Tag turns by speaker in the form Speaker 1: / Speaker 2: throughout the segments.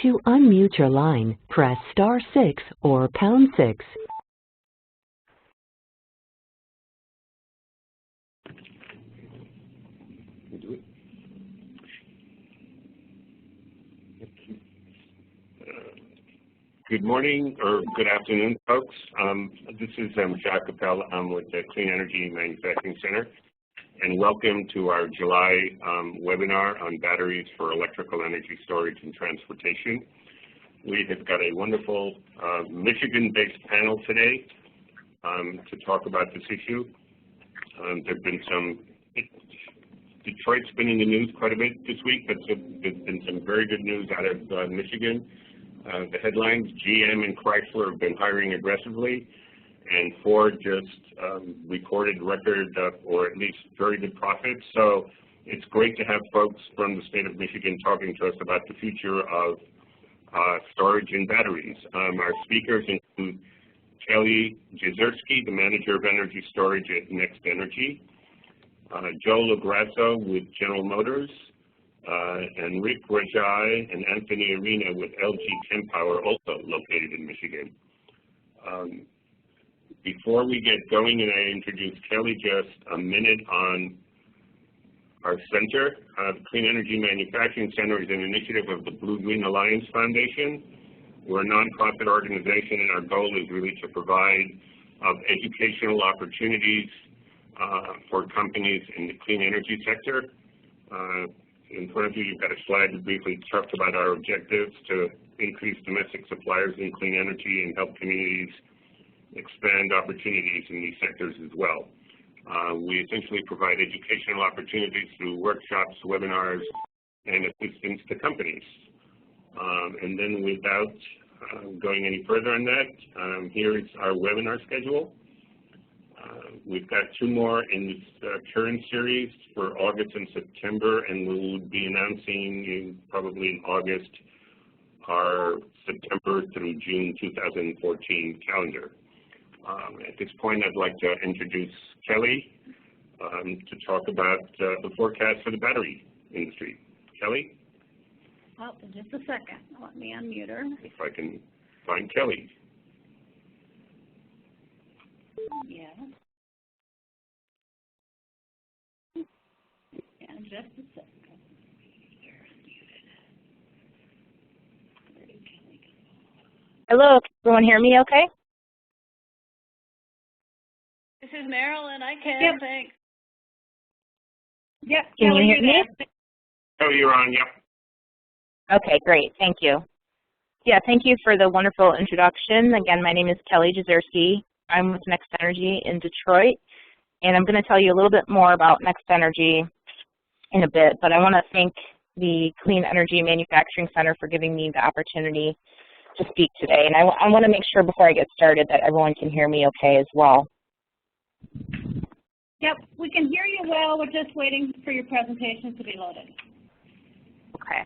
Speaker 1: To unmute your line, press *6 or #6.
Speaker 2: Good morning or good afternoon, folks. This is Jacques Capel. I'm with the Clean Energy Manufacturing Center, and welcome to our July webinar on batteries for electrical energy storage and transportation. We have got a wonderful Michigan-based panel today to talk about this issue. There've been Detroit's been in the news quite a bit this week, but there's been some very good news out of Michigan. The headlines: GM and Chrysler have been hiring aggressively, and Ford just recorded record or at least very good profits. So it's great to have folks from the state of Michigan talking to us about the future of storage and batteries. Our speakers include Kelly Jezierski, the Manager of Energy Storage at NextEnergy, Joe Lagrasso with General Motors, and Rick Rajaie and Anthony Arena with LG Chem Power, also located in Michigan. Before we get going and I introduce Kelly, just a minute on our center. The Clean Energy Manufacturing Center is an initiative of the BlueGreen Alliance Foundation. We're a nonprofit organization, and our goal is really to provide educational opportunities for companies in the clean energy sector. In front of you, you've got a slide that briefly talks about our objectives to increase domestic suppliers in clean energy and help communities expand opportunities in these sectors as well. We essentially provide educational opportunities through workshops, webinars, and assistance to companies. And then without going any further on that, here is our webinar schedule. We've got 2 more in this current series for August and September, and we'll be announcing probably in August our September through June 2014 calendar. At this point, I'd like to introduce Kelly to talk about the forecast for the battery industry. Kelly?
Speaker 3: Oh, just a second. Let me unmute her.
Speaker 2: If I can find Kelly.
Speaker 3: Yeah. And just a second.
Speaker 4: Hello, can everyone hear me okay?
Speaker 3: This is Marilyn. I can,
Speaker 4: yep.
Speaker 3: Thanks.
Speaker 4: Yep. Can you hear me?
Speaker 2: Oh, you're on, yep.
Speaker 4: Okay, great. Thank you. Yeah, thank you for the wonderful introduction. Again, my name is Kelly Jezierski. I'm with NextEnergy in Detroit, and I'm going to tell you a little bit more about NextEnergy in a bit, but I want to thank the Clean Energy Manufacturing Center for giving me the opportunity to speak today. And I want to make sure before I get started that everyone can hear me okay as well.
Speaker 3: Yep, we can hear you well. We're just waiting for your presentation to be loaded.
Speaker 4: Okay.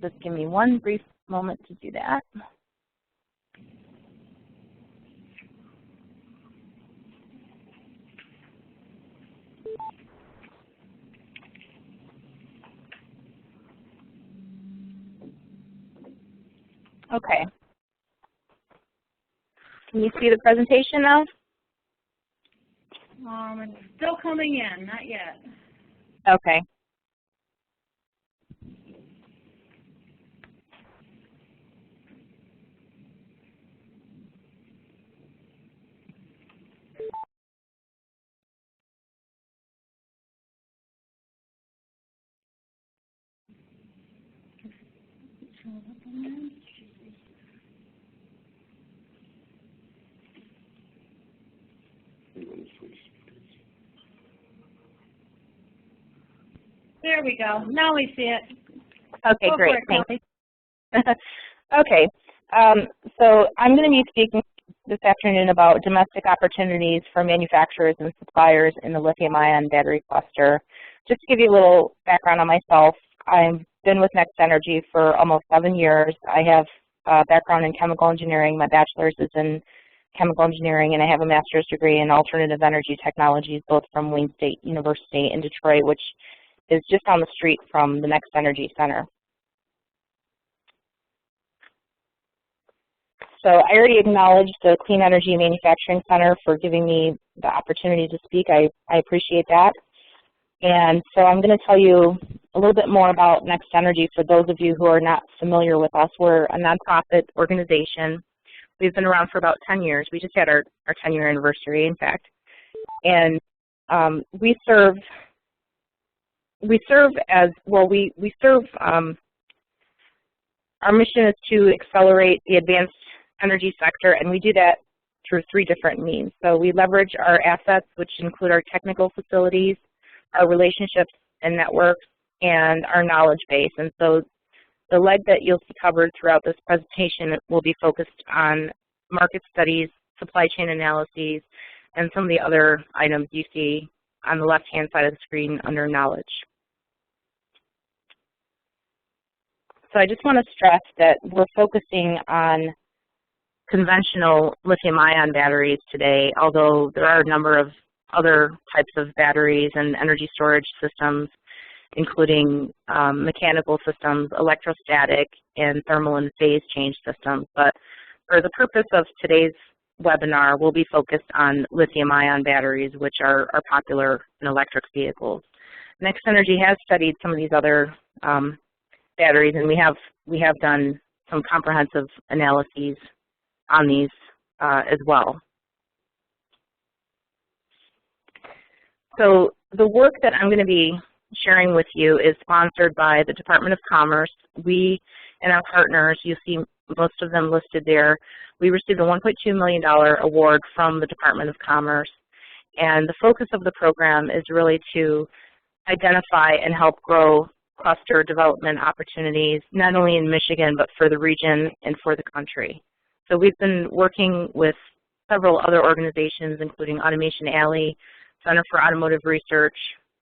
Speaker 4: Just give me one brief moment to do that. Okay. Can you see the presentation now?
Speaker 3: It's still coming in, not yet.
Speaker 4: Okay.
Speaker 3: There we go. Now we see it.
Speaker 4: Okay, great. Thanks. Okay. So I'm going to be speaking this afternoon about domestic opportunities for manufacturers and suppliers in the lithium-ion battery cluster. Just to give you a little background on myself, I've been with NextEnergy for almost 7 years. I have a background in chemical engineering. My bachelor's is in chemical engineering, and I have a master's degree in alternative energy technologies, both from Wayne State University in Detroit, which is just down the street from the NextEnergy Center. So I already acknowledged the Clean Energy Manufacturing Center for giving me the opportunity to speak. I appreciate that. And so I'm going to tell you a little bit more about NextEnergy for those of you who are not familiar with us. We're a nonprofit organization. We've been around for about 10 years. We just had our 10-year anniversary, in fact. And we serve as, well, we serve, our mission is to accelerate the advanced energy sector, and we do that through 3 different means. So we leverage our assets, which include our technical facilities, our relationships and networks, and our knowledge base. And so the leg that you'll see covered throughout this presentation will be focused on market studies, supply chain analyses, and some of the other items you see on the left-hand side of the screen under knowledge. So I just want to stress that we're focusing on conventional lithium-ion batteries today, although there are a number of other types of batteries and energy storage systems, including mechanical systems, electrostatic, and thermal and phase change systems. But for the purpose of today's webinar, we'll be focused on lithium-ion batteries, which are popular in electric vehicles. NextEnergy has studied some of these other batteries, and we have done some comprehensive analyses on these as well. So the work that I'm going to be sharing with you is sponsored by the Department of Commerce. We and our partners, you see most of them listed there, we received a $1.2 million award from the Department of Commerce. And the focus of the program is really to identify and help grow cluster development opportunities, not only in Michigan, but for the region and for the country. So we've been working with several other organizations, including Automation Alley, Center for Automotive Research,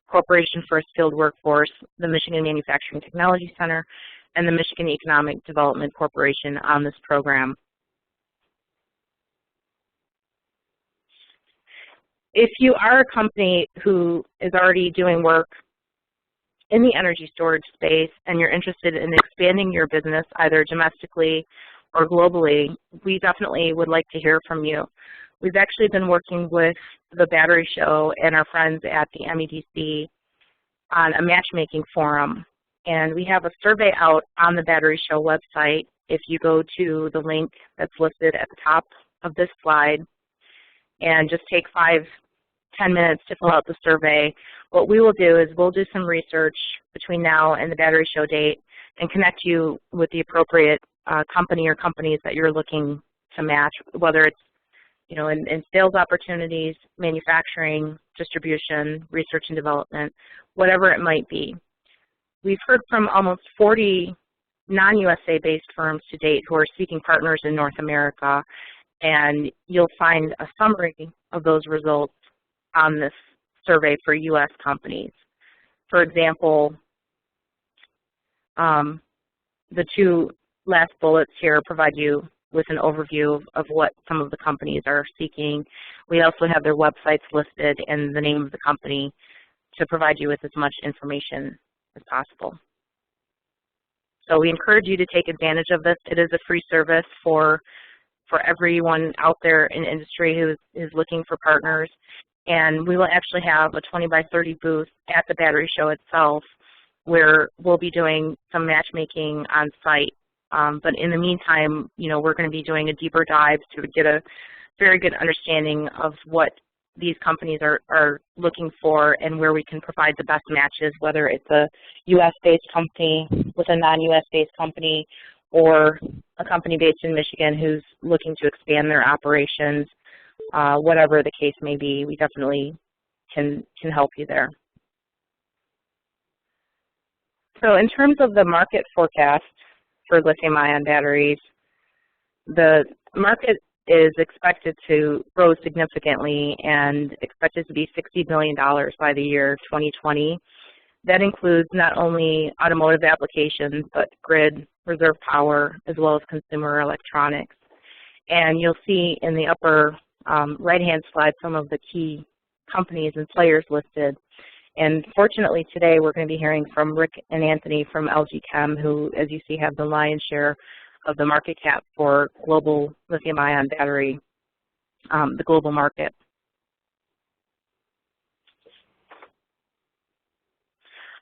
Speaker 4: Corporation for a Skilled Workforce, the Michigan Manufacturing Technology Center, and the Michigan Economic Development Corporation on this program. If you are a company who is already doing work in the energy storage space and you're interested in expanding your business either domestically or globally, we definitely would like to hear from you. We've actually been working with the Battery Show and our friends at the MEDC on a matchmaking forum. And we have a survey out on the Battery Show website. If you go to the link that's listed at the top of this slide and just take 5-10 minutes to fill out the survey, what we will do is we'll do some research between now and the Battery Show date and connect you with the appropriate company or companies that you're looking to match, whether it's in sales opportunities, manufacturing, distribution, research and development, whatever it might be. We've heard from almost 40 non-USA based firms to date who are seeking partners in North America, and you'll find a summary of those results on this survey for US companies. For example, the 2 last bullets here provide you with an overview of what some of the companies are seeking. We also have their websites listed and the name of the company to provide you with as much information as possible. So we encourage you to take advantage of this. It is a free service for everyone out there in industry who is looking for partners. And we will actually have a 20x30 booth at the Battery Show itself where we'll be doing some matchmaking on site. But in the meantime, we're going to be doing a deeper dive to get a very good understanding of what these companies are looking for and where we can provide the best matches, whether it's a US-based company with a non-US-based company or a company based in Michigan who's looking to expand their operations. Whatever the case may be, we definitely can help you there. So in terms of the market forecast for lithium-ion batteries, the market is expected to grow significantly and expected to be $60 billion by the year 2020. That includes not only automotive applications, but grid, reserve power, as well as consumer electronics. And you'll see in the upper right-hand slide some of the key companies and players listed. And fortunately today we're going to be hearing from Rick and Anthony from LG Chem, who, as you see, have the lion's share of the market cap for global lithium-ion battery, the global market.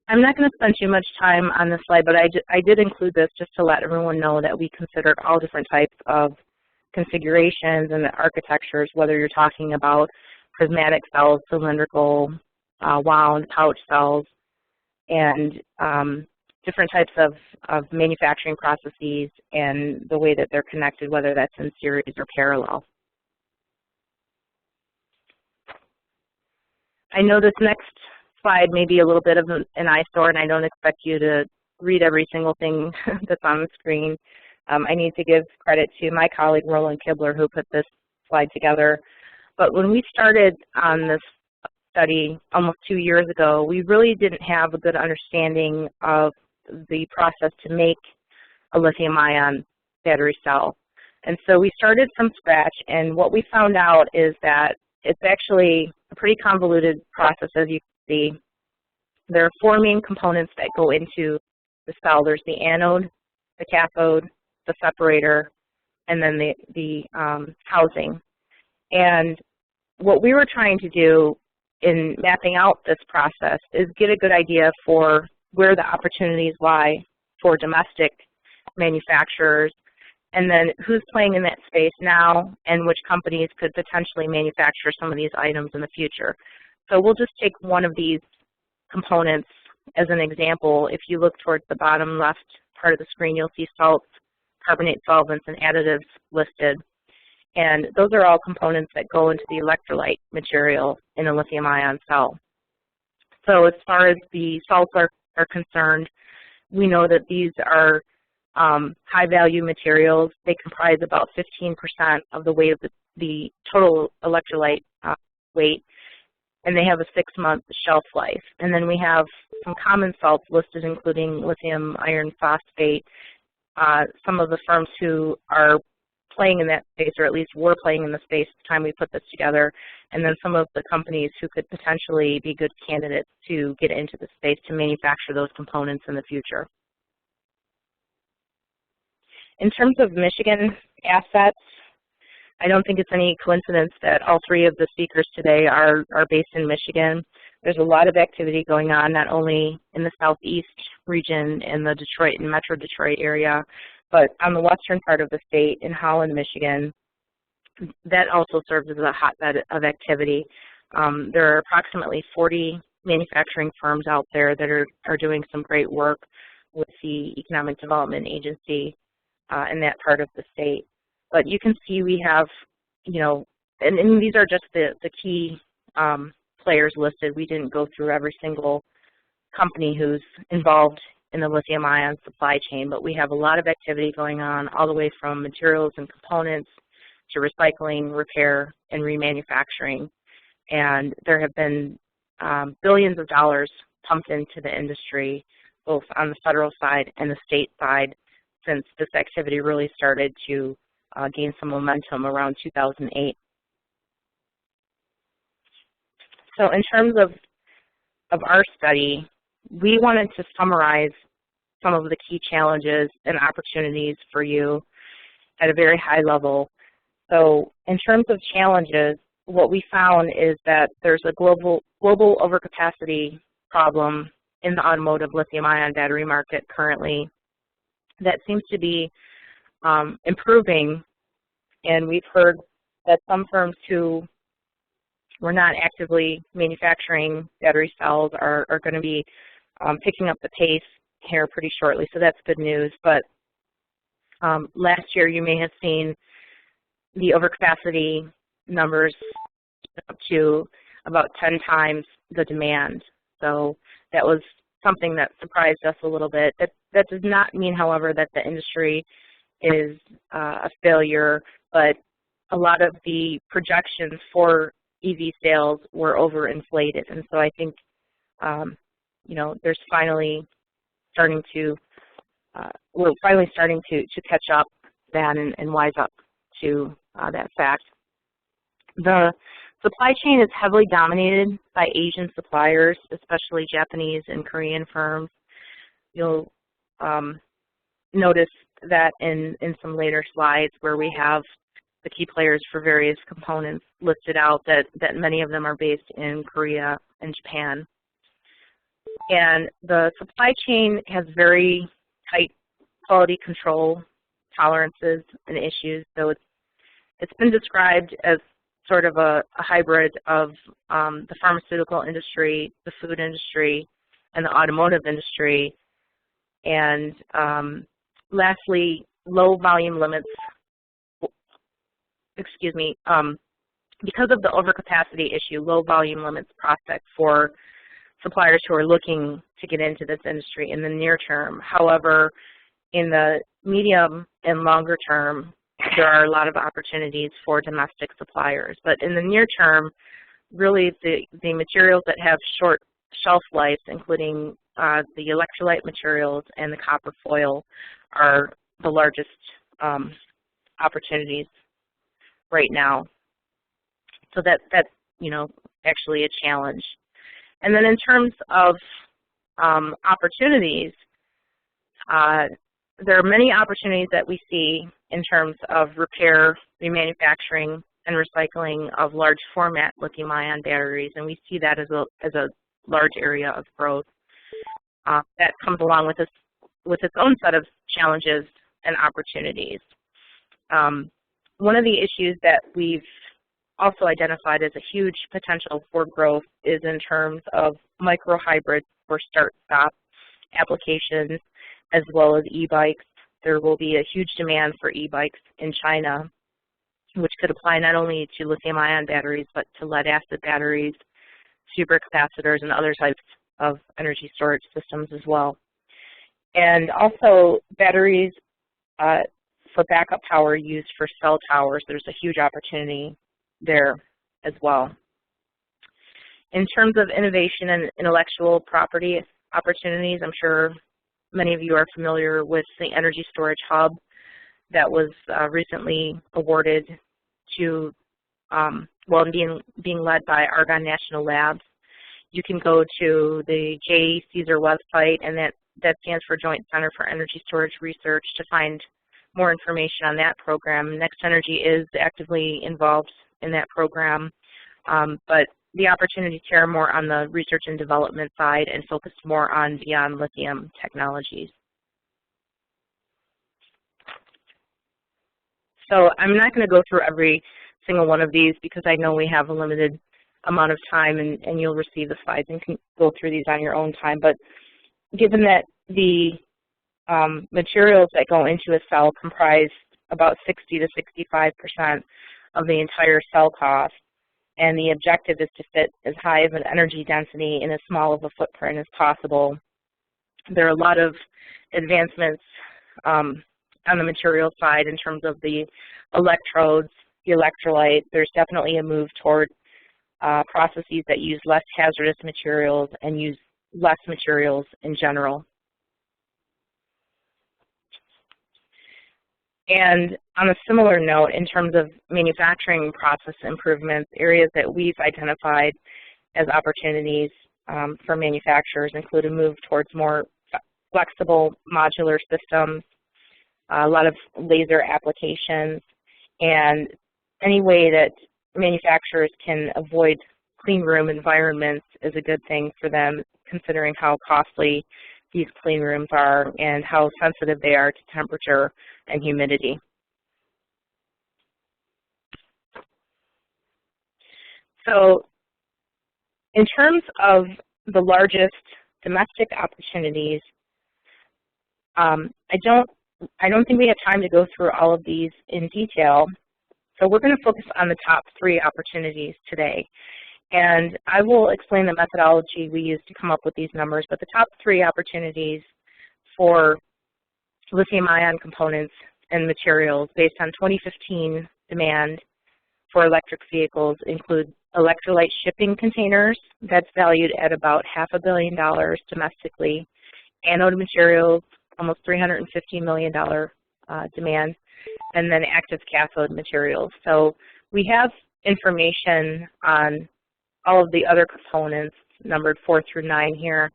Speaker 4: I'm not going to spend too much time on this slide, but I did include this just to let everyone know that we considered all different types of configurations and architectures, whether you're talking about prismatic cells, cylindrical, wound, pouch cells, and different types of manufacturing processes and the way that they're connected, whether that's in series or parallel. I know this next slide may be a little bit of an eyesore, and I don't expect you to read every single thing that's on the screen. I need to give credit to my colleague, Roland Kibler, who put this slide together. But when we started on this study almost 2 years ago, we really didn't have a good understanding of the process to make a lithium-ion battery cell. And so we started from scratch, and what we found out is that it's actually a pretty convoluted process, as you can see. There are 4 main components that go into the cell. There's the anode, the cathode, the separator, and then the housing. And what we were trying to do in mapping out this process is get a good idea for where the opportunities lie for domestic manufacturers, and then who's playing in that space now and which companies could potentially manufacture some of these items in the future. So we'll just take one of these components as an example. If you look towards the bottom left part of the screen, you'll see salts, carbonate solvents, and additives listed. And those are all components that go into the electrolyte material in a lithium-ion cell. So as far as the salts are concerned, we know that these are high-value materials. They comprise about 15% of the weight of the total electrolyte weight, and they have a 6-month shelf life. And then we have some common salts listed, including lithium iron phosphate. Some of the firms who are playing in that space, or at least were playing in the space at the time we put this together, and then some of the companies who could potentially be good candidates to get into the space to manufacture those components in the future. In terms of Michigan assets, I don't think it's any coincidence that all 3 of the speakers today are based in Michigan. There's a lot of activity going on, not only in the southeast region in the Detroit and Metro Detroit area, but on the western part of the state in Holland, Michigan. That also serves as a hotbed of activity. There are approximately 40 manufacturing firms out there that are doing some great work with the Economic Development Agency in that part of the state. But you can see we have, you know, and these are just the key players listed. We didn't go through every single company who's involved in the lithium-ion supply chain, but we have a lot of activity going on all the way from materials and components to recycling, repair, and remanufacturing. And there have been billions of dollars pumped into the industry, both on the federal side and the state side, since this activity really started to gain some momentum around 2008. So in terms of our study, we wanted to summarize some of the key challenges and opportunities for you at a very high level. So in terms of challenges, what we found is that there's a global overcapacity problem in the automotive lithium-ion battery market currently that seems to be improving, and we've heard that some firms who were not actively manufacturing battery cells are going to be picking up the pace here pretty shortly, so that's good news. But last year you may have seen the overcapacity numbers up to about 10 times the demand. So that was something that surprised us a little bit. That does not mean, however, that the industry is a failure, but a lot of the projections for EV sales were overinflated. And so I think, you know, there's finally starting to, we're finally starting to catch up that and wise up to that fact. The supply chain is heavily dominated by Asian suppliers, especially Japanese and Korean firms. You'll notice that in some later slides where we have the key players for various components listed out, that many of them are based in Korea and Japan. And the supply chain has very tight quality control tolerances and issues. So it's been described as sort of a hybrid of the pharmaceutical industry, the food industry, and the automotive industry. And lastly, low volume limits, because of the overcapacity issue, low volume limits prospect for suppliers who are looking to get into this industry in the near term. However, in the medium and longer term, there are a lot of opportunities for domestic suppliers. But in the near term, really the materials that have short shelf life, including the electrolyte materials and the copper foil, are the largest opportunities right now. So that's actually a challenge. And then in terms of opportunities, there are many opportunities that we see in terms of repair, remanufacturing, and recycling of large format lithium-ion batteries, and we see that as a large area of growth. That comes along with its own set of challenges and opportunities. One of the issues that we've also identified as a huge potential for growth is in terms of microhybrids for start-stop applications, as well as e-bikes. There will be a huge demand for e-bikes in China, which could apply not only to lithium-ion batteries, but to lead-acid batteries, supercapacitors, and other types of energy storage systems as well. And also batteries for backup power used for cell towers. There's a huge opportunity there as well. In terms of innovation and intellectual property opportunities, I'm sure many of you are familiar with the Energy Storage Hub that was recently awarded to, being led by Argonne National Labs. You can go to the JCESR website, and that stands for Joint Center for Energy Storage Research, to find more information on that program. NextEnergy is actively involved in that program, but the opportunities here are more on the research and development side and focused more on beyond lithium technologies. So I'm not going to go through every single one of these because I know we have a limited amount of time, and you'll receive the slides and can go through these on your own time. But given that the materials that go into a cell comprise about 60 to 65% of the entire cell cost, and the objective is to fit as high of an energy density in as small of a footprint as possible, there are a lot of advancements on the material side in terms of the electrodes, the electrolyte. There's definitely a move toward processes that use less hazardous materials and use less materials in general. And on a similar note, in terms of manufacturing process improvements, areas that we've identified as opportunities for manufacturers include a move towards more flexible modular systems, a lot of laser applications, and any way that manufacturers can avoid clean room environments is a good thing for them, considering how costly these clean rooms are and how sensitive they are to temperature and humidity. So in terms of the largest domestic opportunities, I don't think we have time to go through all of these in detail. So we're going to focus on the top 3 opportunities today. And I will explain the methodology we use to come up with these numbers, but the top 3 opportunities for lithium-ion components and materials based on 2015 demand for electric vehicles include electrolyte shipping containers, that's valued at about $500 million domestically, anode materials, almost $350 million demand, and then active cathode materials. So we have information on all of the other components numbered 4 through 9 here.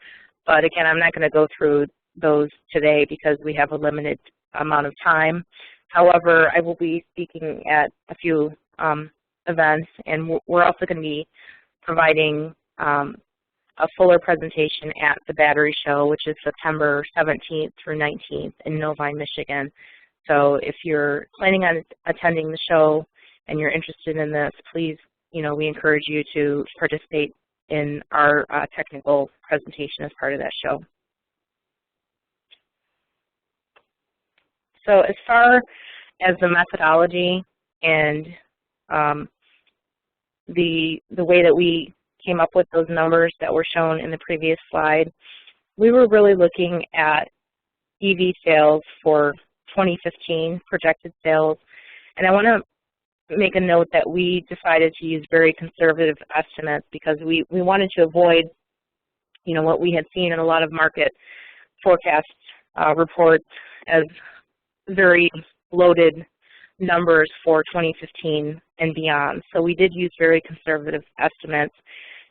Speaker 4: But again, I'm not going to go through those today because we have a limited amount of time. However, I will be speaking at a few events, and we're also going to be providing a fuller presentation at the Battery Show, which is September 17th through 19th in Novi, Michigan. So if you're planning on attending the show and you're interested in this, please, we encourage you to participate in our technical presentation as part of that show. So as far as the methodology and the way that we came up with those numbers that were shown in the previous slide, we were really looking at EV sales for 2015, projected sales. And I want to make a note that we decided to use very conservative estimates because we wanted to avoid, what we had seen in a lot of market forecast reports as very loaded numbers for 2015 and beyond. So we did use very conservative estimates.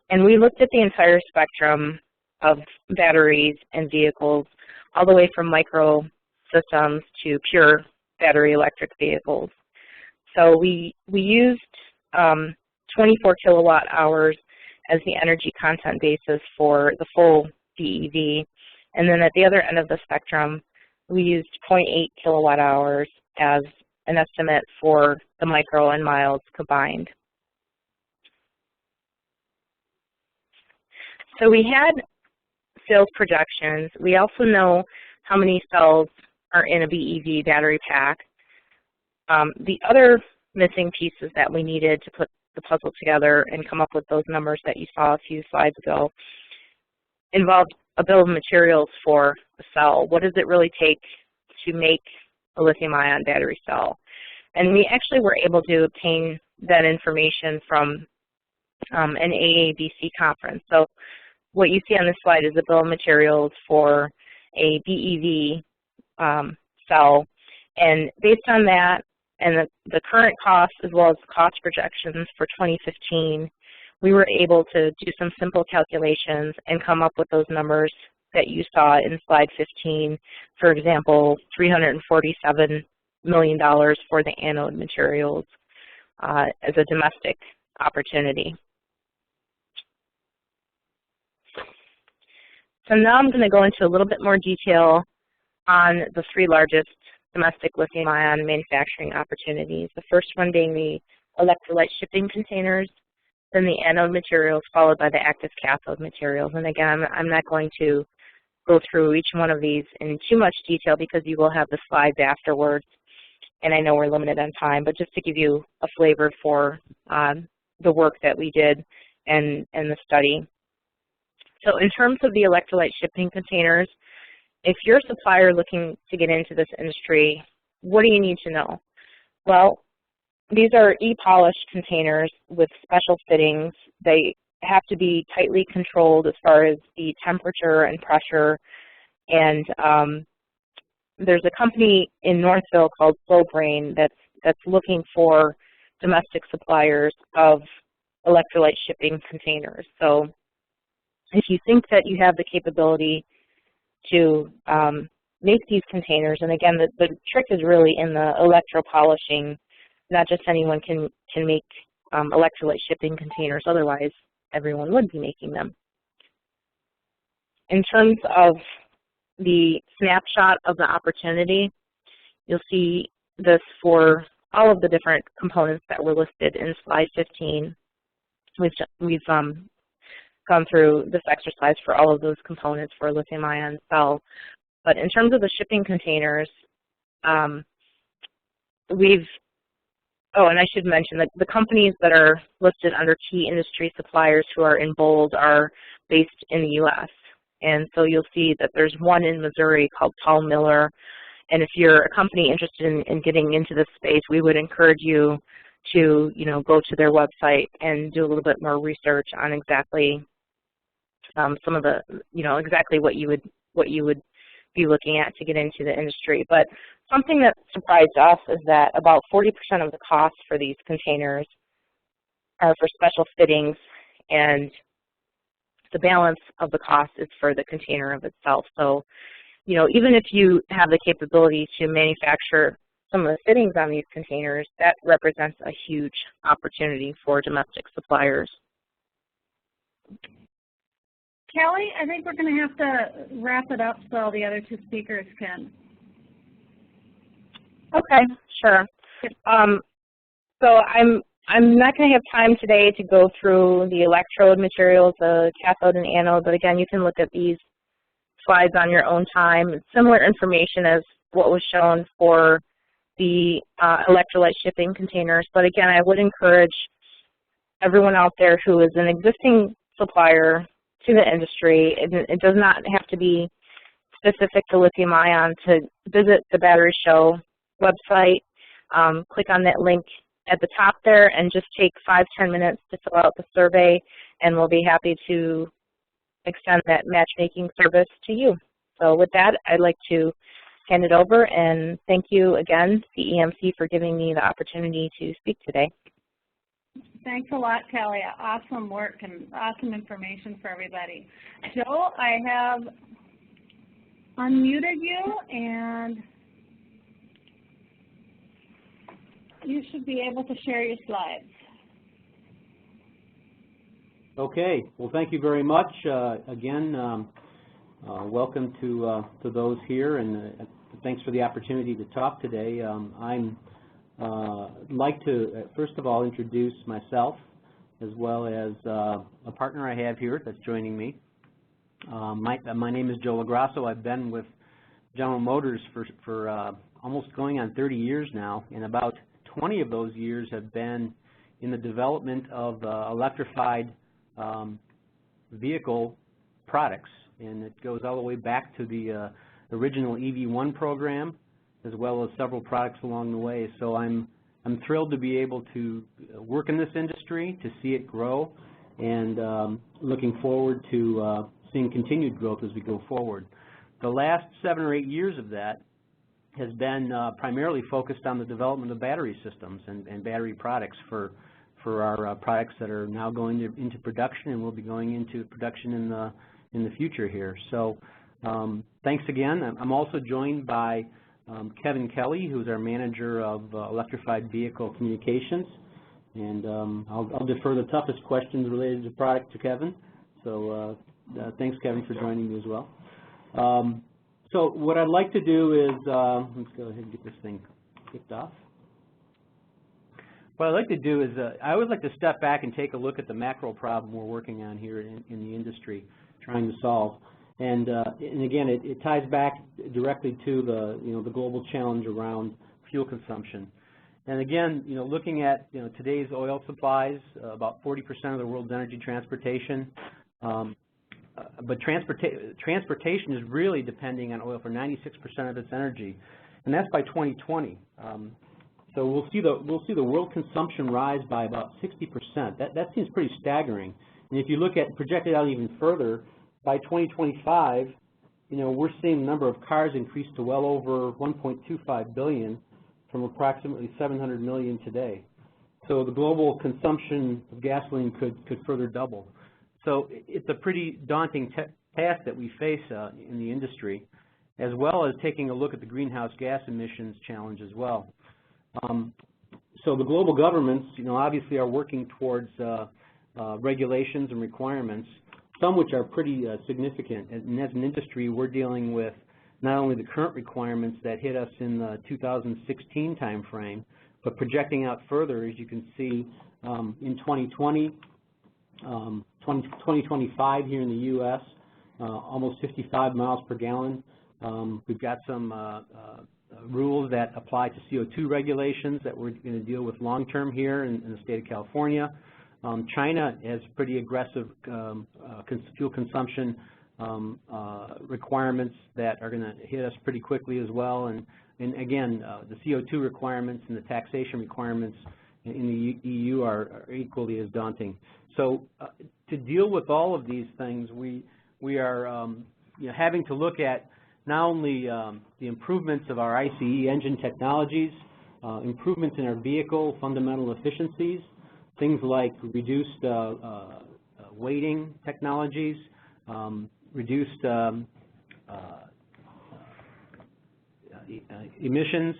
Speaker 4: And we looked at the entire spectrum of batteries and vehicles, all the way from micro systems to pure battery electric vehicles. So we used 24 kilowatt hours as the energy content basis for the full BEV. And then at the other end of the spectrum, we used 0.8 kilowatt hours as an estimate for the micro and mild combined. So we had sales projections. We also know how many cells are in a BEV battery pack. The other missing pieces that we needed to put the puzzle together and come up with those numbers that you saw a few slides ago involved a bill of materials for a cell. What does it really take to make a lithium-ion battery cell? And we actually were able to obtain that information from an AABC conference. So what you see on this slide is a bill of materials for a BEV cell. And based on that and the current cost as well as cost projections for 2015, we were able to do some simple calculations and come up with those numbers that you saw in slide 15. For example, $347 million for the anode materials as a domestic opportunity. So now I'm going to go into a little bit more detail on the 3 largest domestic lithium-ion manufacturing opportunities. The first one being the electrolyte shipping containers, then the anode materials, followed by the active cathode materials. And again, I'm not going to go through each one of these in too much detail because you will have the slides afterwards, and I know we're limited on time, but just to give you a flavor for the work that we did and the study. So in terms of the electrolyte shipping containers, if you're a supplier looking to get into this industry, what do you need to know? Well, these are e-polished containers with special fittings. They have to be tightly controlled as far as the temperature and pressure. And there's a company in Northville called BlueGreen that's looking for domestic suppliers of electrolyte shipping containers. So if you think that you have the capability to make these containers, and again, the trick is really in the electropolishing. Not just anyone can make electrolyte shipping containers, otherwise everyone would be making them. In terms of the snapshot of the opportunity, you'll see this for all of the different components that were listed in slide 15. We've gone through this exercise for all of those components for a lithium-ion cell. But in terms of the shipping containers, and I should mention that the companies that are listed under key industry suppliers who are in bold are based in the U.S. And so you'll see that there's one in Missouri called Paul Miller. And if you're a company interested in getting into this space, we would encourage you to, go to their website and do a little bit more research on exactly some of the, exactly what you would be looking at to get into the industry. But something that surprised us is that about 40% of the cost for these containers are for special fittings, and the balance of the cost is for the container of itself. So, you know, even if you have the capability to manufacture some of the fittings on these containers, that represents a huge opportunity for domestic suppliers.
Speaker 3: Kelly, I think we're going to have to wrap it up so the other two speakers can.
Speaker 4: Okay, sure. So I'm not going to have time today to go through the electrode materials, the cathode and anode, but again, you can look at these slides on your own time. It's similar information as what was shown for the electrolyte shipping containers, but again, I would encourage everyone out there who is an existing supplier to the industry, it does not have to be specific to lithium ion, to visit the Battery Show website, click on that link at the top there and just take 5-10 minutes to fill out the survey, and we'll be happy to extend that matchmaking service to you. So with that, I'd like to hand it over, and thank you again, CEMC, for giving me the opportunity to speak today.
Speaker 3: Thanks a lot, Kelly. Awesome work and awesome information for everybody. Joe, I have unmuted you, and you should be able to share your slides.
Speaker 5: Okay. Well, thank you very much. Again, welcome to those here, and thanks for the opportunity to talk today. I'd like to, first of all, introduce myself as well as a partner I have here that's joining me. My name is Joe Lagrasso. I've been with General Motors for almost going on 30 years now, and about 20 of those years have been in the development of electrified vehicle products, and it goes all the way back to the original EV1 program, as well as several products along the way. So I'm thrilled to be able to work in this industry, to see it grow, and looking forward to seeing continued growth as we go forward. The last 7 or 8 years of that has been primarily focused on the development of battery systems and battery products for our products that are now going into production and will be going into production in the future here. So thanks again. I'm also joined by Kevin Kelly, who's our manager of electrified vehicle communications, and I'll defer the toughest questions related to product to Kevin. So thanks, Kevin, for joining me as well. So what I'd like to do is, let's go ahead and get this thing kicked off. What I'd like to do is, I always like to step back and take a look at the macro problem we're working on here in the industry, trying to solve. And again, it ties back directly to the global challenge around fuel consumption. And again, looking at today's oil supplies, about 40% of the world's energy transportation. But transportation is really depending on oil for 96% of its energy, and that's by 2020. So we'll see the world consumption rise by about 60%. That seems pretty staggering. And if you look at projected out even further, by 2025, we're seeing the number of cars increase to well over 1.25 billion from approximately 700 million today. So the global consumption of gasoline could further double. So it's a pretty daunting task that we face in the industry, as well as taking a look at the greenhouse gas emissions challenge as well. So the global governments, obviously are working towards regulations and requirements, some which are pretty significant. And as an industry, we're dealing with not only the current requirements that hit us in the 2016 timeframe, but projecting out further, as you can see, in 2020, 2025 here in the U.S., almost 55 miles per gallon. We've got some rules that apply to CO2 regulations that we're going to deal with long-term here in the state of California. China has pretty aggressive fuel consumption requirements that are going to hit us pretty quickly as well. And again, the CO2 requirements and the taxation requirements in the EU are equally as daunting. So to deal with all of these things, we are having to look at not only the improvements of our ICE engine technologies, improvements in our vehicle fundamental efficiencies, things like reduced weighting technologies, reduced emissions,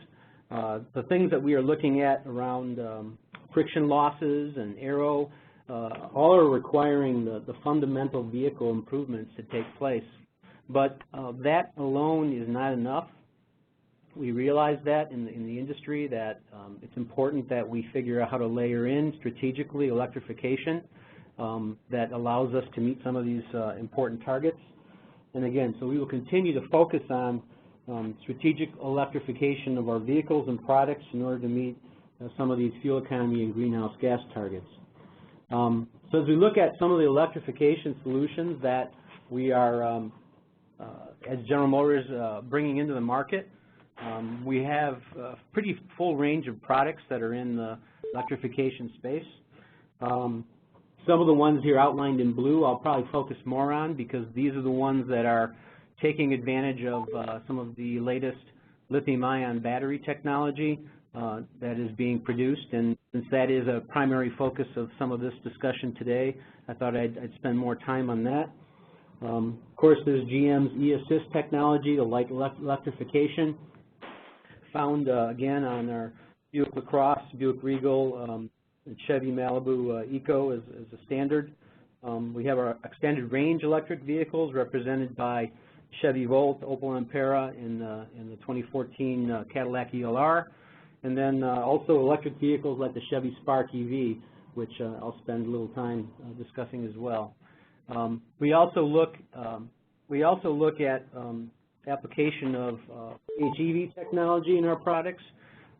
Speaker 5: the things that we are looking at around friction losses and aero, all are requiring the fundamental vehicle improvements to take place. But that alone is not enough. We realize that in the industry, that it's important that we figure out how to layer in strategically electrification that allows us to meet some of these important targets. And again, so we will continue to focus on strategic electrification of our vehicles and products in order to meet some of these fuel economy and greenhouse gas targets. So as we look at some of the electrification solutions that we are, as General Motors, bringing into the market, we have a pretty full range of products that are in the electrification space. Some of the ones here outlined in blue I'll probably focus more on because these are the ones that are taking advantage of some of the latest lithium-ion battery technology that is being produced. And since that is a primary focus of some of this discussion today, I thought I'd spend more time on that. Of course, there's GM's e-assist technology, the light electrification, found again on our Buick LaCrosse, Buick Regal, and Chevy Malibu Eco as a standard. We have our extended range electric vehicles represented by Chevy Volt, Opel Ampera, and the 2014 Cadillac ELR, and then also electric vehicles like the Chevy Spark EV, which I'll spend a little time discussing as well. We also look at application of HEV technology in our products.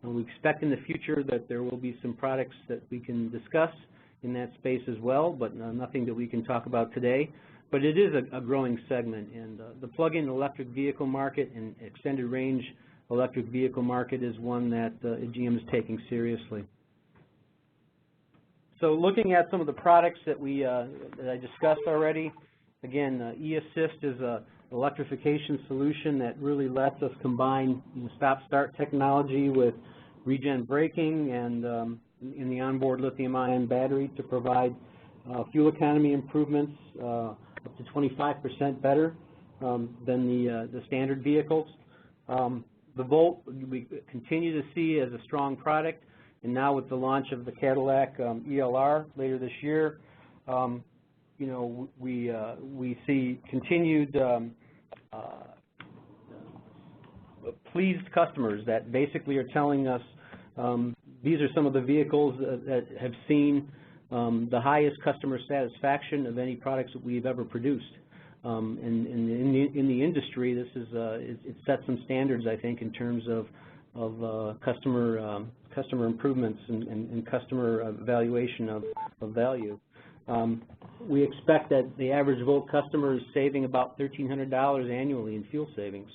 Speaker 5: We expect in the future that there will be some products that we can discuss in that space as well, but nothing that we can talk about today. But it is a growing segment, and the plug-in electric vehicle market and extended range electric vehicle market is one that GM is taking seriously. So looking at some of the products that that I discussed already, again, e-assist is a electrification solution that really lets us combine stop-start technology with regen braking and in the onboard lithium-ion battery to provide fuel economy improvements up to 25% better than the standard vehicles. The Volt we continue to see as a strong product, and now with the launch of the Cadillac ELR later this year, you know, we see continued pleased customers that basically are telling us these are some of the vehicles that have seen the highest customer satisfaction of any products that we've ever produced. In the industry, this is it sets some standards, I think, in terms of customer improvements and customer evaluation of value. We expect that the average Volt customer is saving about $1,300 annually in fuel savings,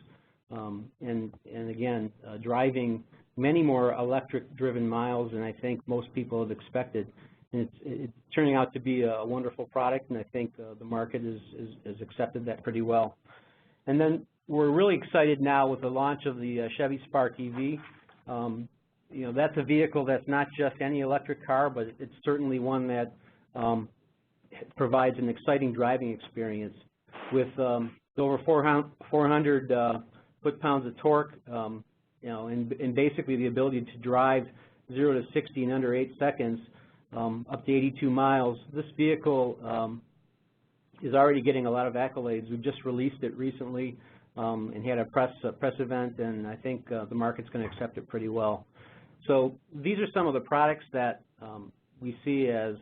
Speaker 5: and again, driving many more electric-driven miles than I think most people have expected. And it's turning out to be a wonderful product, and I think the market has accepted that pretty well. And then we're really excited now with the launch of the Chevy Spark EV. You know, that's a vehicle that's not just any electric car, but it's certainly one that provides an exciting driving experience with over 400 foot-pounds of torque, you know, and basically the ability to drive 0 to 60 in under 8 seconds, up to 82 miles. This vehicle is already getting a lot of accolades. We've just released it recently and had a press event, and I think the market's going to accept it pretty well. So these are some of the products that we see as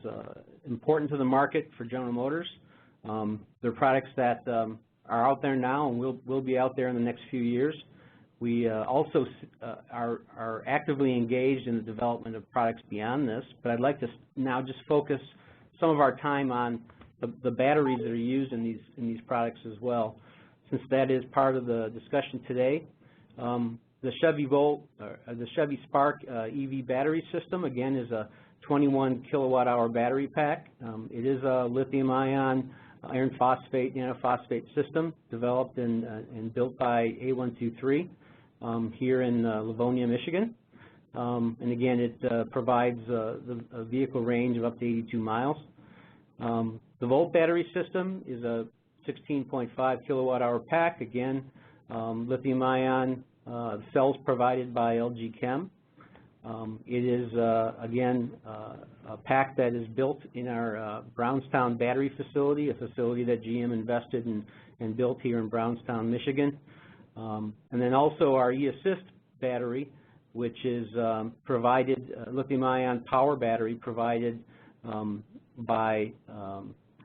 Speaker 5: important to the market for General Motors. They're products that are out there now and will be out there in the next few years. We also are actively engaged in the development of products beyond this, but I'd like to now just focus some of our time on the batteries that are used in these products as well, since that is part of the discussion today. The Chevy Volt, the Chevy Spark EV battery system, again, is a 21 kilowatt-hour battery pack. It is a lithium-ion iron phosphate nanophosphate system developed and built by A123 here in Livonia, Michigan. and again, it provides a vehicle range of up to 82 miles. The Volt battery system is a 16.5 kilowatt-hour pack. Again, lithium-ion cells provided by LG Chem. It is, again, a pack that is built in our Brownstown battery facility, a facility that GM invested and built here in Brownstown, Michigan. And then also our eAssist battery, which is provided, lithium-ion power battery provided by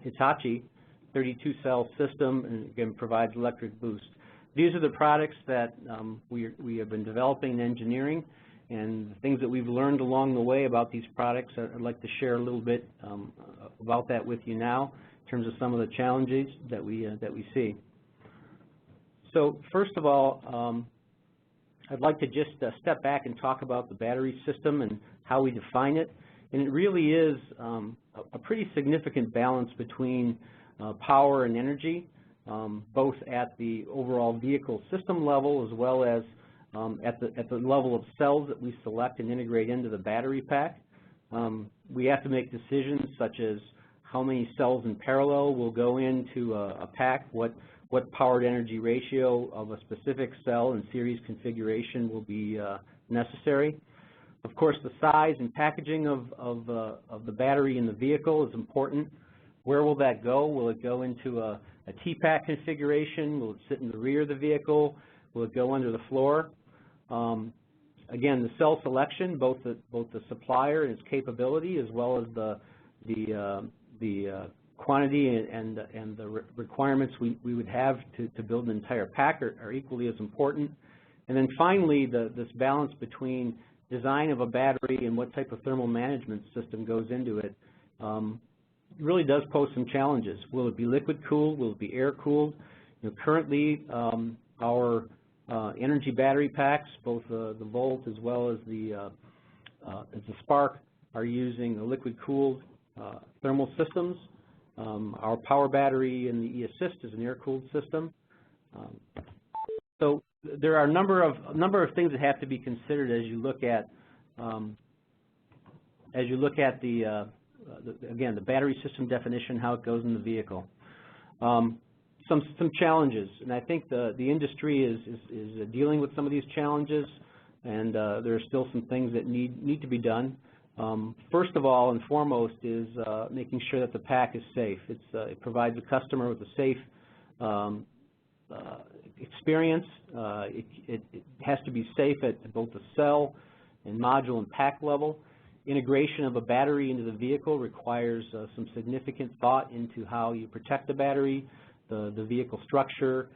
Speaker 5: Hitachi, 32-cell system, and again provides electric boost. These are the products that we have been developing and engineering, and the things that we've learned along the way about these products. I'd like to share a little bit about that with you now in terms of some of the challenges that we see. So first of all, I'd like to just step back and talk about the battery system and how we define it. And it really is a pretty significant balance between power and energy, both at the overall vehicle system level as well as at the level of cells that we select and integrate into the battery pack. We have to make decisions such as how many cells in parallel will go into a pack, what powered energy ratio of a specific cell and series configuration will be necessary. Of course, the size and packaging of the battery in the vehicle is important. Where will that go? Will it go into a T-pack configuration? Will it sit in the rear of the vehicle? Will it go under the floor? Again, the cell selection, both the supplier and its capability, as well as the quantity and the requirements we would have to build an entire pack are equally as important. And then finally, this balance between design of a battery and what type of thermal management system goes into it really does pose some challenges. Will it be liquid cooled? Will it be air cooled? You know, currently, our energy battery packs, both the Volt as well as the Spark, are using liquid cooled thermal systems. Our power battery in the eAssist is an air cooled system. So there are a number of things that have to be considered as you look at again, the battery system definition, how it goes in the vehicle. Some challenges, and I think the industry is dealing with some of these challenges, and there are still some things that need to be done. First of all and foremost is making sure that the pack is safe. It provides the customer with a safe experience. It has to be safe at both the cell and module and pack level. Integration of a battery into the vehicle requires some significant thought into how you protect the battery, the vehicle structure.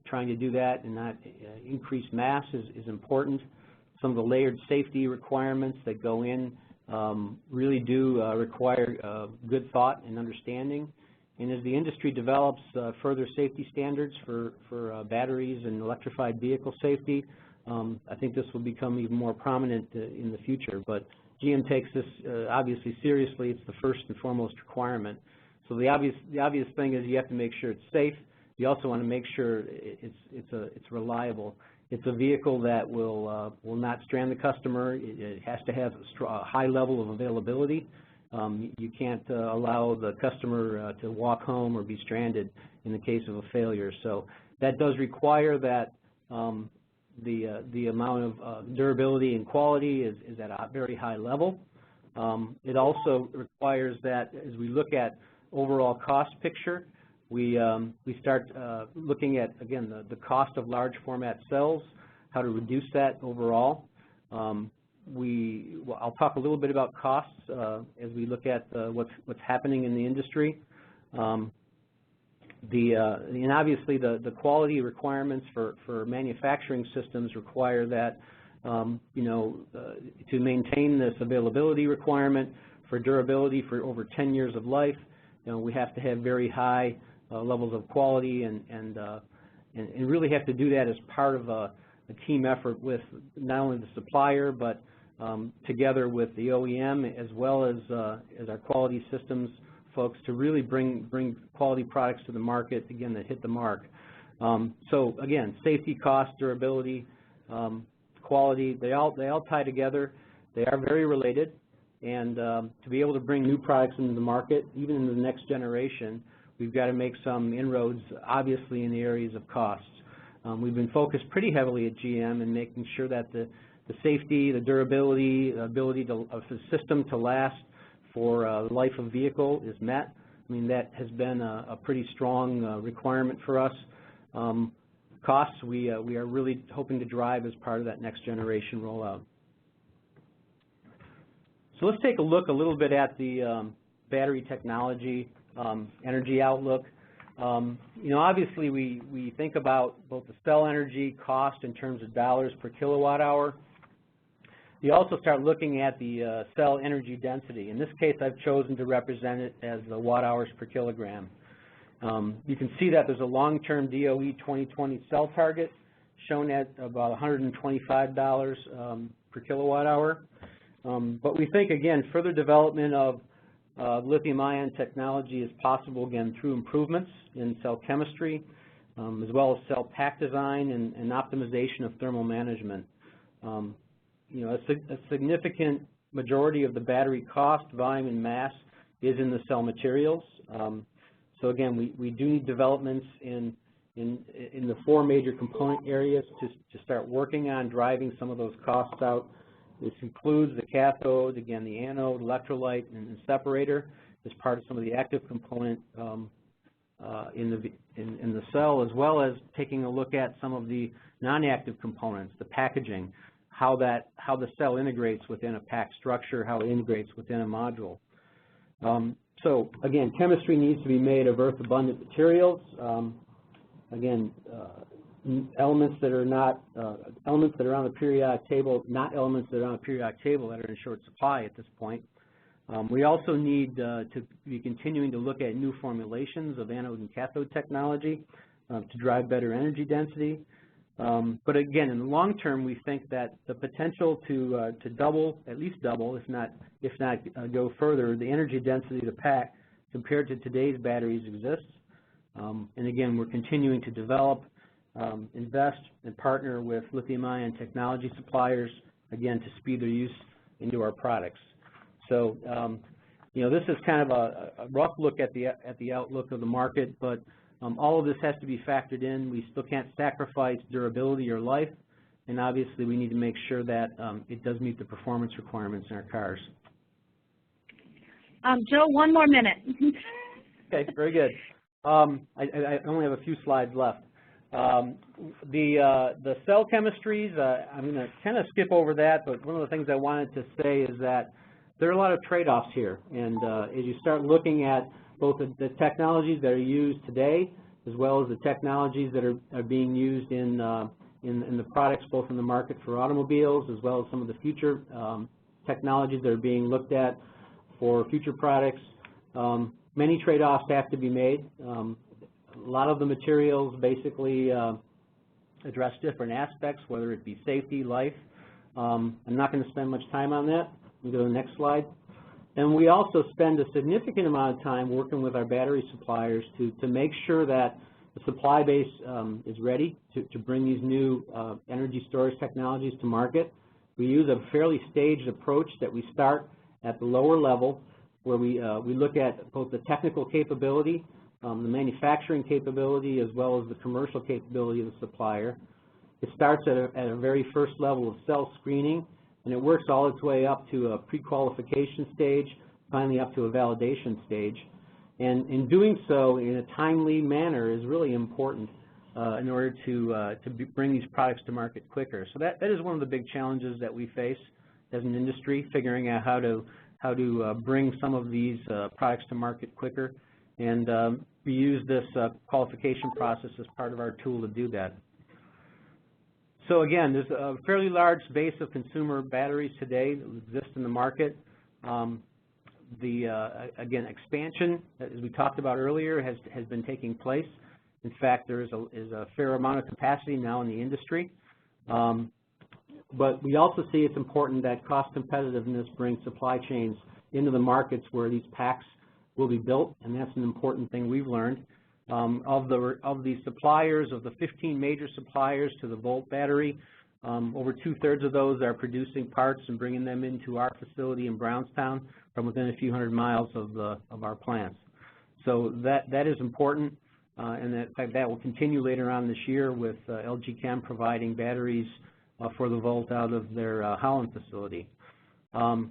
Speaker 5: Trying to do that and not increase mass is important. Some of the layered safety requirements that go in really do require good thought and understanding. And as the industry develops further safety standards for batteries and electrified vehicle safety, I think this will become even more prominent in the future. But GM takes this obviously seriously. It's the first and foremost requirement. So the obvious thing is you have to make sure it's safe. You also want to make sure it's reliable. It's a vehicle that will not strand the customer. It has to have a high level of availability. You can't allow the customer to walk home or be stranded in the case of a failure. So that does require that the amount of durability and quality is at a very high level. It also requires that as we look at overall cost picture, we start looking at, again, the cost of large format cells, how to reduce that overall. I'll talk a little bit about costs as we look at what's happening in the industry. And obviously the quality requirements for manufacturing systems require that to maintain this availability requirement for durability for over 10 years of life, we have to have very high levels of quality and really have to do that as part of a team effort with not only the supplier but together with the OEM as well as our quality systems folks to really bring quality products to the market, again, that hit the mark. So again, safety, cost, durability, quality, they all tie together. They are very related, and to be able to bring new products into the market, even in the next generation, we've got to make some inroads, obviously, in the areas of costs. We've been focused pretty heavily at GM in making sure that the safety, the durability, the ability of the system to last for the life of vehicle is met. I mean, that has been a pretty strong requirement for us. Costs, we are really hoping to drive as part of that next generation rollout. So let's take a look a little bit at the battery technology energy outlook. Obviously we think about both the cell energy cost in terms of dollars per kilowatt hour. You also start looking at the cell energy density. In this case, I've chosen to represent it as the watt-hours per kilogram. You can see that there's a long-term DOE 2020 cell target shown at about $125 per kilowatt hour. But we think, again, further development of lithium-ion technology is possible, again, through improvements in cell chemistry, as well as cell pack design and optimization of thermal management. A significant majority of the battery cost, volume, and mass is in the cell materials. So again, we do need developments in the 4 major component areas to start working on driving some of those costs out. This includes the cathode, again, the anode, electrolyte, and separator as part of some of the active component in the cell, as well as taking a look at some of the non-active components, the packaging, how the cell integrates within a pack structure, how it integrates within a module. So again, chemistry needs to be made of earth-abundant materials. Elements that are not elements that are on the periodic table, not elements that are on the periodic table that are in short supply at this point. We also need to be continuing to look at new formulations of anode and cathode technology to drive better energy density. But again, in the long term, we think that the potential to double, at least double, if not go further, the energy density of the pack compared to today's batteries exists. And again, we're continuing to develop, invest, and partner with lithium-ion technology suppliers, again, to speed their use into our products. So, this is kind of a rough look at the outlook of the market, but all of this has to be factored in. We still can't sacrifice durability or life, and obviously we need to make sure that it does meet the performance requirements in our cars.
Speaker 3: Joe, 1 more minute.
Speaker 5: Okay, very good. I only have a few slides left. The cell chemistries, I'm going to kind of skip over that, but one of the things I wanted to say is that there are a lot of trade-offs here, and as you start looking at both the technologies that are used today, as well as the technologies that are being used in the products, both in the market for automobiles, as well as some of the future technologies that are being looked at for future products. Many trade-offs have to be made. A lot of the materials basically address different aspects, whether it be safety, life. I'm not going to spend much time on that. We go to the next slide. And we also spend a significant amount of time working with our battery suppliers to make sure that the supply base is ready to bring these new energy storage technologies to market. We use a fairly staged approach that we start at the lower level, where we look at both the technical capability, the manufacturing capability, as well as the commercial capability of the supplier. It starts at a very first level of cell screening, and it works all its way up to a pre-qualification stage, finally up to a validation stage. And in doing so in a timely manner is really important in order to bring these products to market quicker. So that is one of the big challenges that we face as an industry, figuring out how to bring some of these products to market quicker. And we use this qualification process as part of our tool to do that. So again, there's a fairly large base of consumer batteries today that exist in the market. Again, expansion, as we talked about earlier, has been taking place. In fact, there is a fair amount of capacity now in the industry. But we also see it's important that cost competitiveness brings supply chains into the markets where these packs will be built, and that's an important thing we've learned. Of the suppliers, of the 15 major suppliers to the Volt battery, Over 2/3 of those are producing parts and bringing them into our facility in Brownstown from within a few hundred miles of our plants. So that is important, and in fact that will continue later on this year with LG Chem providing batteries for the Volt out of their Holland facility. To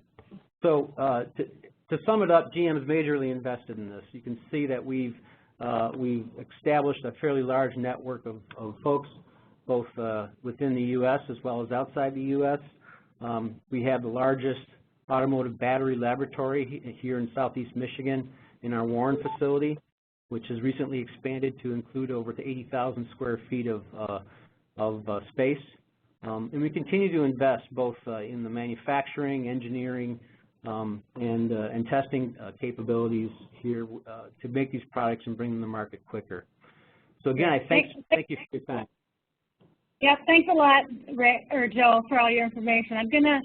Speaker 5: sum it up, GM is majorly invested in this. You can see that we've established a fairly large network of folks, both within the U.S. as well as outside the U.S. We have the largest automotive battery laboratory here in Southeast Michigan in our Warren facility, which has recently expanded to include over 80,000 square feet of space. And we continue to invest both in the manufacturing, engineering, and testing capabilities here to make these products and bring them to market quicker. So again, I thank you for your time.
Speaker 3: Yeah, thanks a lot, Rick, or Joe, for all your information. I'm going to,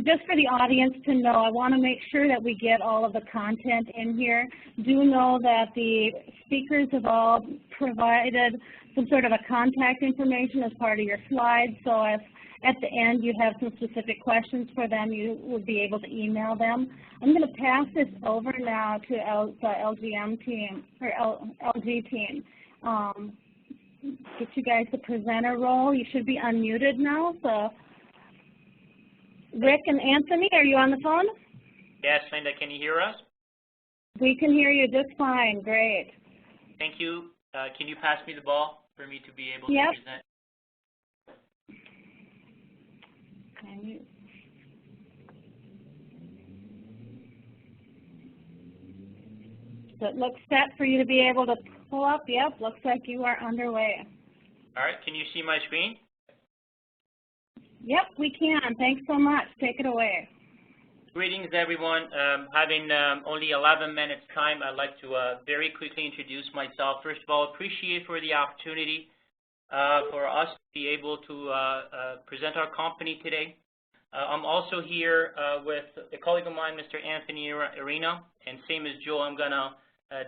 Speaker 3: just for the audience to know, I want to make sure that we get all of the content in here. Do know that the speakers have all provided some sort of a contact information as part of your slides, so if at the end you have some specific questions for them, you will be able to email them. I'm going to pass this over now to the LGM team, or LG team. Get you guys the presenter role. You should be unmuted now. So, Rick and Anthony, are you on the phone?
Speaker 6: Yes, Linda, can you hear us?
Speaker 3: We can hear you just fine. Great.
Speaker 6: Thank you. Can you pass me the ball for me to be able to present?
Speaker 3: So it looks set for you to be able to pull up. Yep, looks like you are underway.
Speaker 6: All right, can you see my screen?
Speaker 3: Yep, we can. Thanks so much. Take it away.
Speaker 6: Greetings, everyone. Having only 11 minutes time, I'd like to very quickly introduce myself. First of all, appreciate for the opportunity for us to be able to present our company today. I'm also here with a colleague of mine, Mr. Anthony Arena, and same as Joe, I'm going to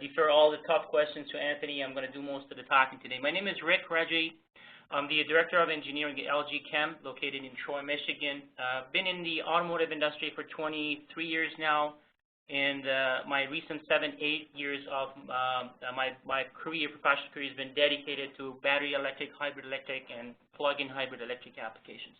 Speaker 6: defer all the tough questions to Anthony. I'm going to do most of the talking today. My name is Rick Rajaie. I'm the Director of Engineering at LG Chem, located in Troy, Michigan. Been in the automotive industry for 23 years now, and my recent 7-8 years of my career, professional career, has been dedicated to battery electric, hybrid electric, and plug-in hybrid electric applications.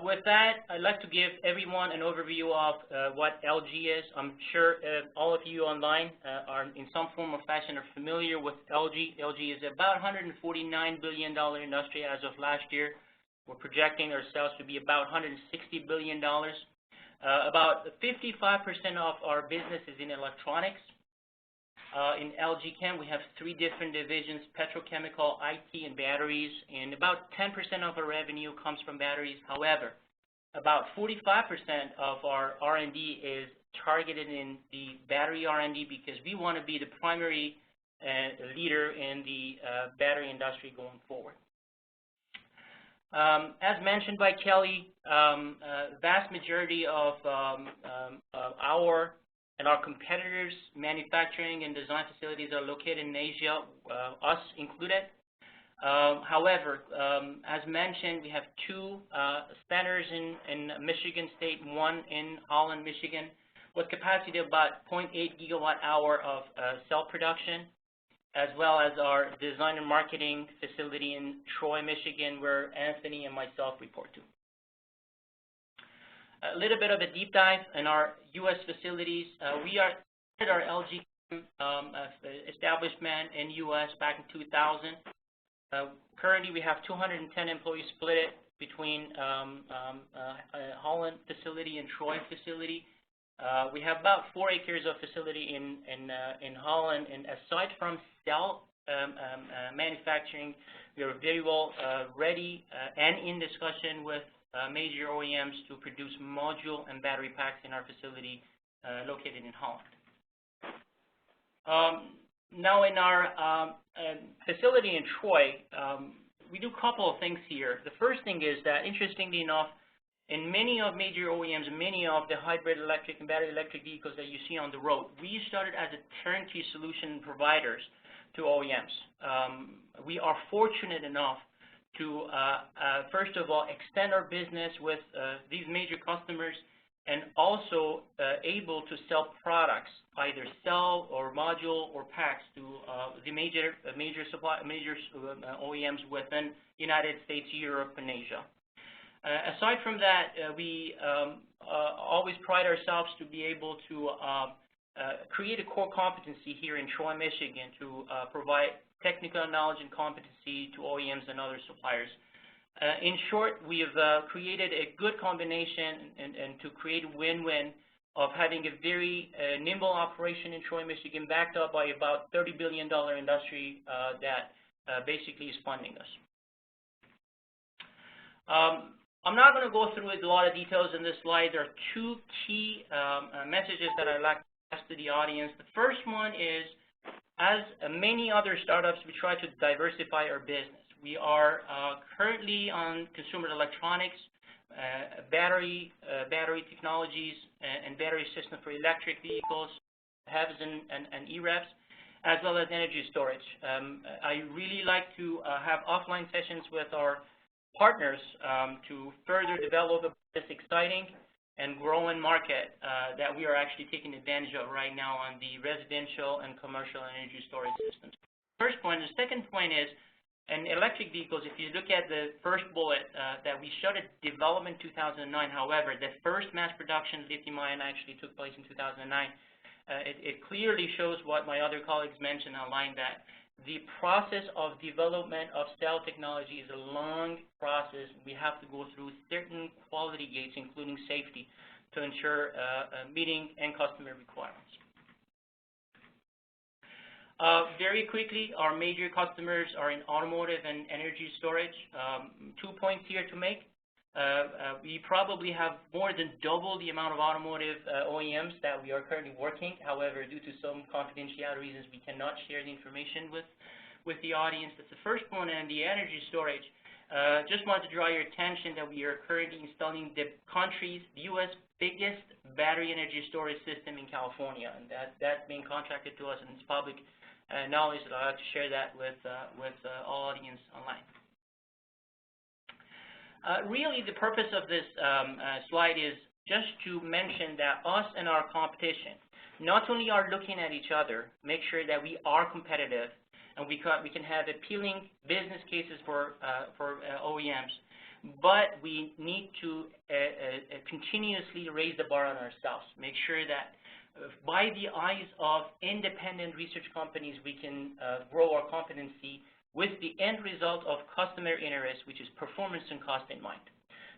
Speaker 6: With that, I'd like to give everyone an overview of what LG is. I'm sure all of you online are in some form or fashion are familiar with LG. LG is about $149 billion industry as of last year. We're projecting ourselves to be about $160 billion. About 55% of our business is in electronics. In LG Chem, we have 3 different divisions: petrochemical, IT, and batteries, and about 10% of our revenue comes from batteries. However, about 45% of our R&D is targeted in the battery R&D because we want to be the primary leader in the battery industry going forward. As mentioned by Kelly, vast majority of our and our competitors' manufacturing and design facilities are located in Asia, us included. However, as mentioned, we have 2 centers in Michigan State, 1 in Holland, Michigan, with capacity of about 0.8 gigawatt-hour of cell production, as well as our design and marketing facility in Troy, Michigan, where Anthony and myself report to. A little bit of a deep dive in our U.S. facilities. We started our LG establishment in U.S. back in 2000. Currently, we have 210 employees split between Holland facility and Troy facility. We have about 4 acres of facility in Holland, and aside from cell manufacturing, we are very well ready and in discussion with major OEMs to produce module and battery packs in our facility located in Holland. Now in our facility in Troy, we do a couple of things here. The first thing is that, interestingly enough, in many of major OEMs, many of the hybrid electric and battery electric vehicles that you see on the road, we started as a turnkey solution providers to OEMs. We are fortunate enough to, first of all, extend our business with these major customers, and also able to sell products, either cell or module or packs, to the major OEMs within United States, Europe, and Asia. Aside from that, we always pride ourselves to be able to create a core competency here in Troy, Michigan, to provide technical knowledge and competency to OEMs and other suppliers. In short, we have created a good combination and to create a win-win of having a very nimble operation in Troy, Michigan, backed up by about $30 billion industry that basically is funding us. I'm not going to go through a lot of details in this slide. There are two key messages that I'd like to pass to the audience. The first one is, as many other startups, we try to diversify our business. We are currently on consumer electronics, battery technologies, and battery system for electric vehicles, HEVs and EREVs, as well as energy storage. I really like to have offline sessions with our partners to further develop this exciting and growing market that we are actually taking advantage of right now on the residential and commercial energy storage systems. First point. The second point is, in electric vehicles, if you look at the first bullet, that we started development in 2009. However, the first mass production lithium-ion actually took place in 2009. It clearly shows what my other colleagues mentioned online, that the process of development of cell technology is a long process. We have to go through certain quality gates, including safety, to ensure meeting end customer requirements. Very quickly, our major customers are in automotive and energy storage. 2 points here to make. We probably have more than double the amount of automotive OEMs that we are currently working. However, due to some confidentiality reasons, we cannot share the information with the audience. That's the first point. And the energy storage, just wanted to draw your attention that we are currently installing the U.S. biggest battery energy storage system in California, and that's being contracted to us, and it's public knowledge that I'd like to share that with all audience online. Really, the purpose of this slide is just to mention that us and our competition not only are looking at each other, make sure that we are competitive, and we can have appealing business cases for OEMs, but we need to continuously raise the bar on ourselves, make sure that by the eyes of independent research companies, we can grow our competency with the end result of customer interest, which is performance and cost in mind.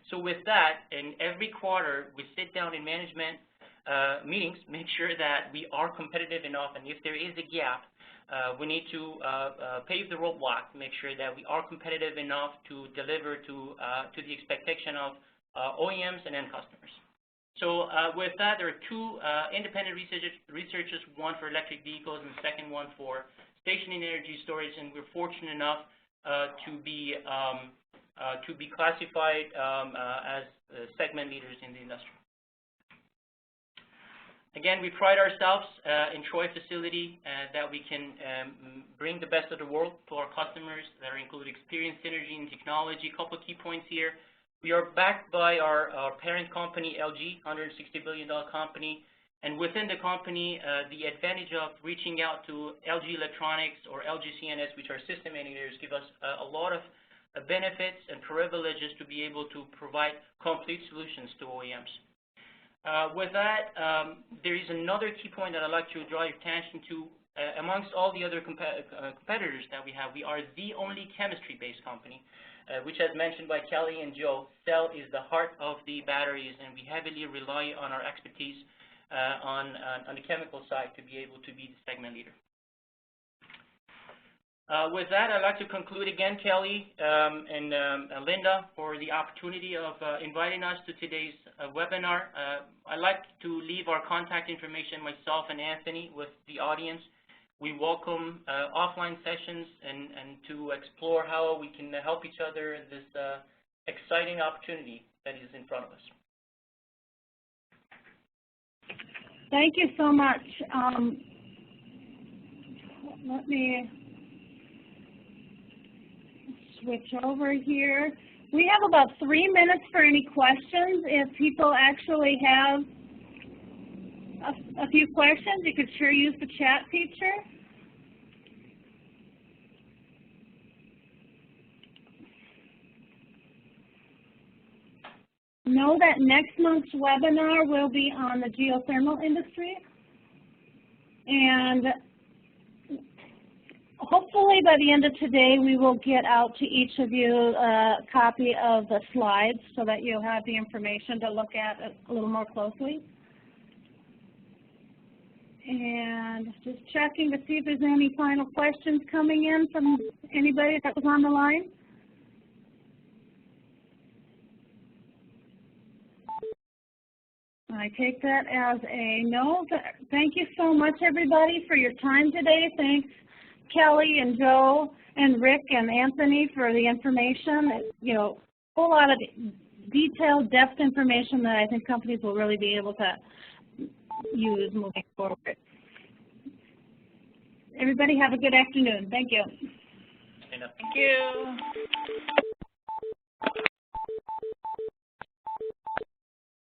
Speaker 6: So with that, in every quarter, we sit down in management meetings, make sure that we are competitive enough, and if there is a gap, we need to pave the roadblock, make sure that we are competitive enough to deliver to the expectation of OEMs and end customers. So with that, there are two independent researchers, one for electric vehicles and the second one for stationary energy storage, and we're fortunate enough to be classified as segment leaders in the industry. Again, we pride ourselves in Troy facility that we can bring the best of the world to our customers that include experience, synergy, and technology. A couple of key points here. We are backed by our parent company, LG, $160 billion company. And within the company, the advantage of reaching out to LG Electronics or LG CNS, which are system integrators, give us a lot of benefits and privileges to be able to provide complete solutions to OEMs. With that, there is another key point that I'd like to draw your attention to. Amongst all the other competitors that we have, we are the only chemistry-based company, which, as mentioned by Kelly and Joe, cell is the heart of the batteries, and we heavily rely on our expertise on the chemical side to be able to be the segment leader. With that, I'd like to conclude again, Kelly and Linda, for the opportunity of inviting us to today's webinar. I'd like to leave our contact information, myself and Anthony, with the audience. We welcome offline sessions and to explore how we can help each other in this exciting opportunity that is in front of us.
Speaker 3: Thank you so much. Let me switch over here. We have about 3 minutes for any questions. If people actually have a few questions, you could sure use the chat feature. Know that next month's webinar will be on the geothermal industry, and hopefully by the end of today we will get out to each of you a copy of the slides so that you'll have the information to look at a little more closely. And just checking to see if there's any final questions coming in from anybody that was on the line. I take that as a no. Thank you so much, everybody, for your time today. Thanks, Kelly and Joe and Rick and Anthony, for the information. You know, a whole lot of detailed, depth information that I think companies will really be able to use moving forward. Everybody have a good afternoon. Thank you.
Speaker 6: Thank you.